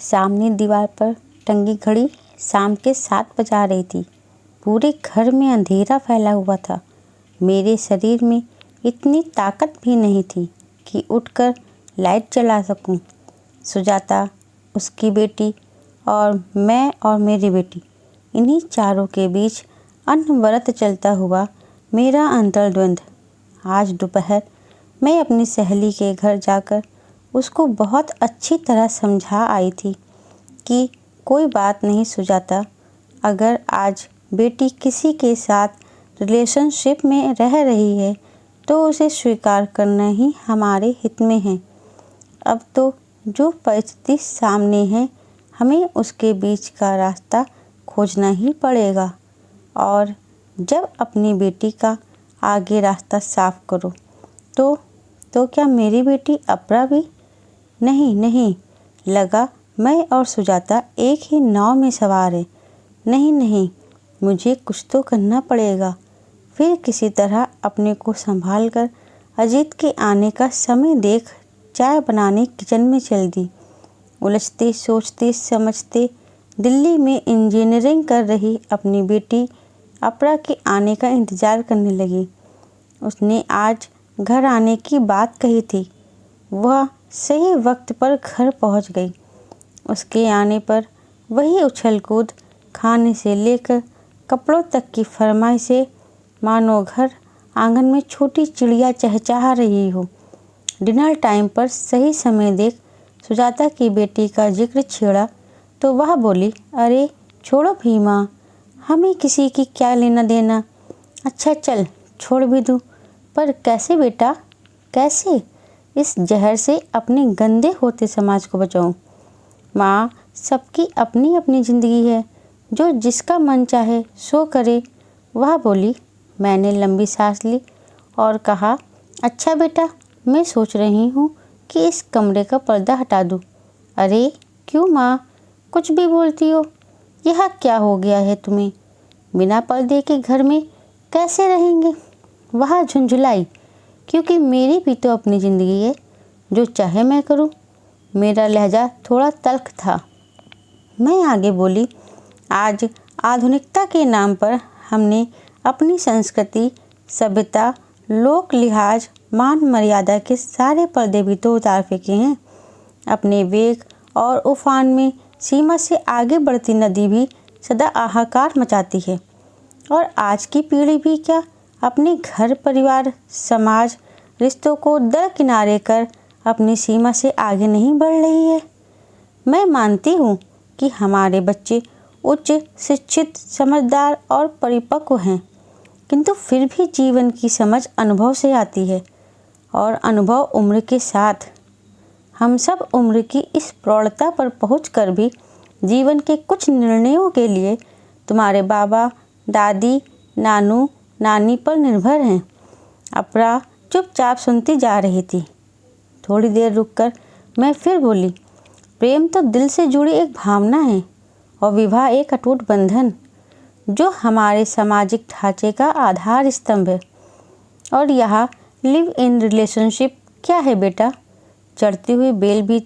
सामने दीवार पर टंगी घड़ी शाम के 7 बजा रही थी। पूरे घर में अंधेरा फैला हुआ था। मेरे शरीर में इतनी ताकत भी नहीं थी कि उठकर लाइट जला सकूं। सुजाता, उसकी बेटी और मैं और मेरी बेटी, इन्हीं चारों के बीच अनवरत चलता हुआ मेरा अंतर्द्वंद। आज दोपहर मैं अपनी सहेली के घर जाकर उसको बहुत अच्छी तरह समझा आई थी कि कोई बात नहीं सुजाता, अगर आज बेटी किसी के साथ रिलेशनशिप में रह रही है तो उसे स्वीकार करना ही हमारे हित में है। अब तो जो परिस्थिति सामने है, हमें उसके बीच का रास्ता खोजना ही पड़ेगा। और जब अपनी बेटी का आगे रास्ता साफ करो तो क्या मेरी बेटी अपरा भी? नहीं, लगा मैं और सुजाता एक ही नाव में सवार है। नहीं, मुझे कुछ तो करना पड़ेगा। फिर किसी तरह अपने को संभाल कर अजीत के आने का समय देख चाय बनाने किचन में चल दी। उलझते सोचते समझते दिल्ली में इंजीनियरिंग कर रही अपनी बेटी अपरा के आने का इंतज़ार करने लगी। उसने आज घर आने की बात कही थी। वह सही वक्त पर घर पहुंच गई। उसके आने पर वही उछल कूद, खाने से लेकर कपड़ों तक की फरमाइशें, मानो घर आंगन में छोटी चिड़िया चहचहा रही हो। डिनर टाइम पर सही समय देख सुजाता की बेटी का जिक्र छेड़ा तो वह बोली, अरे छोड़ो भीमा, हमें किसी की क्या लेना देना। अच्छा चल छोड़ भी दूँ, पर कैसे बेटा, कैसे इस जहर से अपने गंदे होते समाज को बचाऊं? माँ, सबकी अपनी अपनी ज़िंदगी है, जो जिसका मन चाहे सो करे, वह बोली। मैंने लंबी सांस ली और कहा, अच्छा बेटा, मैं सोच रही हूँ कि इस कमरे का पर्दा हटा दूँ। अरे क्यों माँ, कुछ भी बोलती हो? यह क्या हो गया है तुम्हें? बिना पर्दे के घर में कैसे रहेंगे? वह झुंझुलाई, क्योंकि मेरी भी तो अपनी ज़िंदगी है, जो चाहे मैं करूँ। मेरा लहजा थोड़ा तल्ख था। मैं आगे बोली, आज आधुनिकता के नाम पर हमने अपनी संस्कृति, सभ्यता, लोक लिहाज, मान मर्यादा के सारे पर्दे भी तो उतार फेंके हैं। अपने वेग और उफान में सीमा से आगे बढ़ती नदी भी सदा हाहाकार मचाती है। और आज की पीढ़ी भी क्या अपने घर परिवार, समाज, रिश्तों को दरकिनारे कर अपनी सीमा से आगे नहीं बढ़ रही है? मैं मानती हूँ कि हमारे बच्चे उच्च शिक्षित, समझदार और परिपक्व हैं, किंतु फिर भी जीवन की समझ अनुभव से आती है। और अनुभव उम्र के साथ, हम सब उम्र की इस प्रौढ़ता पर पहुंचकर भी जीवन के कुछ निर्णयों के लिए तुम्हारे बाबा, दादी, नानू, नानी पर निर्भर हैं। अपरा चुपचाप सुनती जा रही थी। थोड़ी देर रुककर मैं फिर बोली, प्रेम तो दिल से जुड़ी एक भावना है और विवाह एक अटूट बंधन, जो हमारे सामाजिक ढांचे का आधार स्तंभ है। और यहाँ लिव इन रिलेशनशिप क्या है बेटा? चढ़ती हुई बेल भी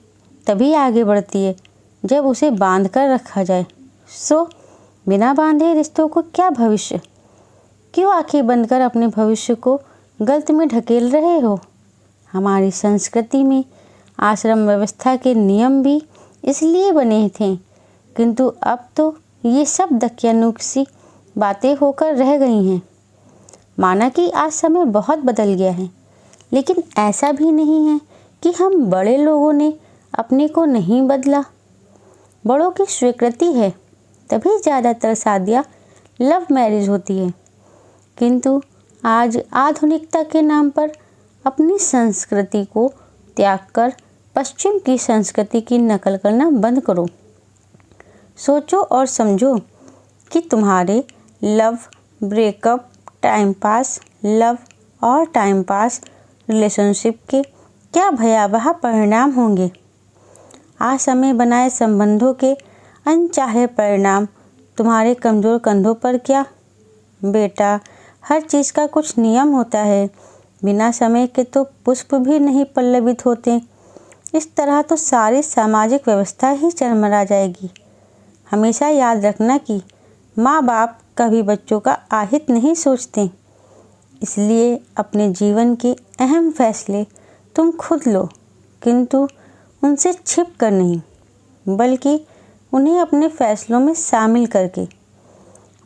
तभी आगे बढ़ती है जब उसे बांध कर रखा जाए। सो बिना बांधे रिश्तों को क्या भविष्य? क्यों आंखें बंद कर अपने भविष्य को गलत में ढकेल रहे हो? हमारी संस्कृति में आश्रम व्यवस्था के नियम भी इसलिए बने थे, किंतु अब तो ये सब दकियानुसी बातें होकर रह गई हैं। माना कि आज समय बहुत बदल गया है, लेकिन ऐसा भी नहीं है कि हम बड़े लोगों ने अपने को नहीं बदला। बड़ों की स्वीकृति है तभी ज़्यादातर शादियाँ लव मैरिज होती है। किंतु आज आधुनिकता के नाम पर अपनी संस्कृति को त्याग कर पश्चिम की संस्कृति की नकल करना बंद करो। सोचो और समझो कि तुम्हारे love, breakup, time pass love और टाइम पास रिलेशनशिप के क्या भयावह परिणाम होंगे। असमय बनाए संबंधों के अनचाहे परिणाम तुम्हारे कमज़ोर कंधों पर क्या? बेटा, हर चीज़ का कुछ नियम होता है। बिना समय के तो पुष्प भी नहीं पल्लवित होते। इस तरह तो सारी सामाजिक व्यवस्था ही चरमरा जाएगी। हमेशा याद रखना कि माँ बाप कभी बच्चों का अहित नहीं सोचते, इसलिए अपने जीवन के अहम फैसले तुम खुद लो, किंतु उनसे छिप कर नहीं, बल्कि उन्हें अपने फैसलों में शामिल करके।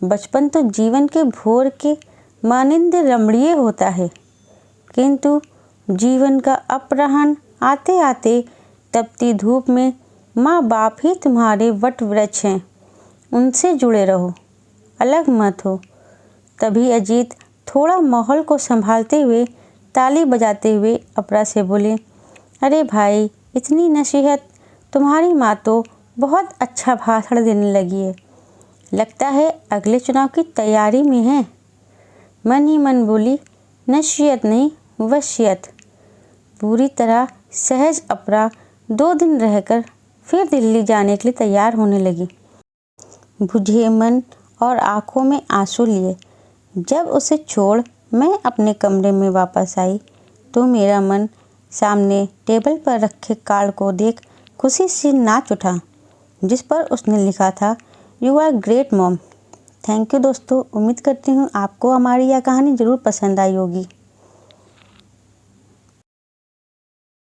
बचपन तो जीवन के भोर के मानिंद रमणीय होता है, किंतु जीवन का अपराह्न आते आते तपती धूप में माँ बाप ही तुम्हारे वट वृक्ष हैं। उनसे जुड़े रहो, अलग मत हो। तभी अजीत थोड़ा माहौल को संभालते हुए ताली बजाते हुए अपरा से बोले, अरे भाई, इतनी नसीहत, तुम्हारी माँ तो बहुत अच्छा भाषण देने लगी है, लगता है अगले चुनाव की तैयारी में है। मन ही मन बोली, नसीहत नहीं, वसीयत। पूरी तरह सहज अपरा 2 दिन रहकर फिर दिल्ली जाने के लिए तैयार होने लगी। बुझे मन और आंखों में आंसू लिए जब उसे छोड़ मैं अपने कमरे में वापस आई तो मेरा मन सामने टेबल पर रखे कार्ड को देख खुशी से नाच उठा, जिस पर उसने लिखा था, you are great mom. Thank you दोस्तों। उम्मीद करती हूँ आपको हमारी यह कहानी ज़रूर पसंद आई होगी।